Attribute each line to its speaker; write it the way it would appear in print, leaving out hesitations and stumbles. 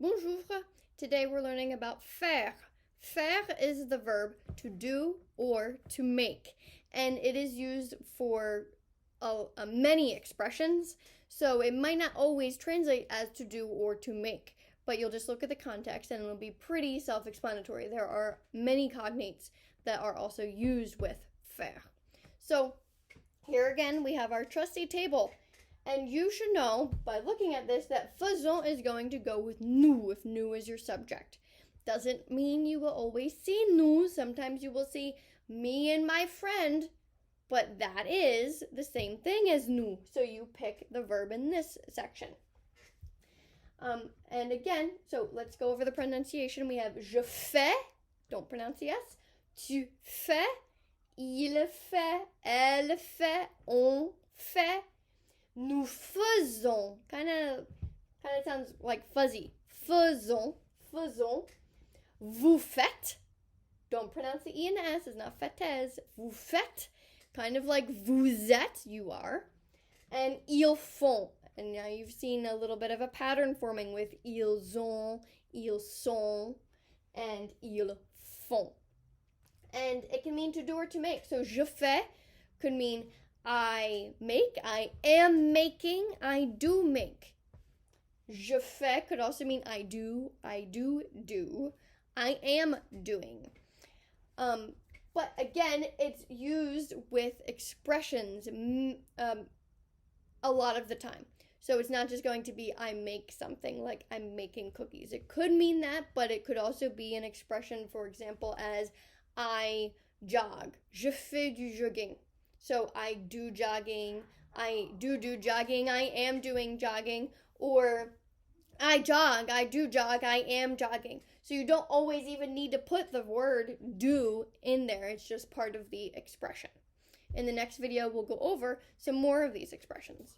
Speaker 1: Bonjour. Today we're learning about faire. Faire is the verb to do or to make, and it is used for many expressions, so it might not always translate as to do or to make, but you'll just look at the context and it'll be pretty self-explanatory. There are many cognates that are also used with faire. So here again we have our trusty table. And you should know, by looking at this, that faisons is going to go with nous if nous is your subject. Doesn't mean you will always see nous. Sometimes you will see me and my friend, but that is the same thing as nous. So you pick the verb in this section. And again, so let's go over the pronunciation. We have je fais, don't pronounce the S. Tu fais, il fait, elle fait, on fait. Nous faisons, kind of sounds like fuzzy. Faisons. Vous faites. Don't pronounce the E and the S, it's not faites. Vous faites, kind of like vous êtes, you are. And ils font. And now you've seen a little bit of a pattern forming with ils ont, ils sont, and ils font. And it can mean to do or to make. So je fais could mean I make, I am making, I do make. Je fais could also mean I do, I am doing. But again, it's used with expressions a lot of the time. So it's not just going to be I make something, like I'm making cookies. It could mean that, but it could also be an expression, for example, as I jog. Je fais du jogging. So I do jogging, I do jogging, I am doing jogging, or I jog, I do jog, I am jogging. So you don't always even need to put the word do in there. It's just part of the expression. In the next video, we'll go over some more of these expressions.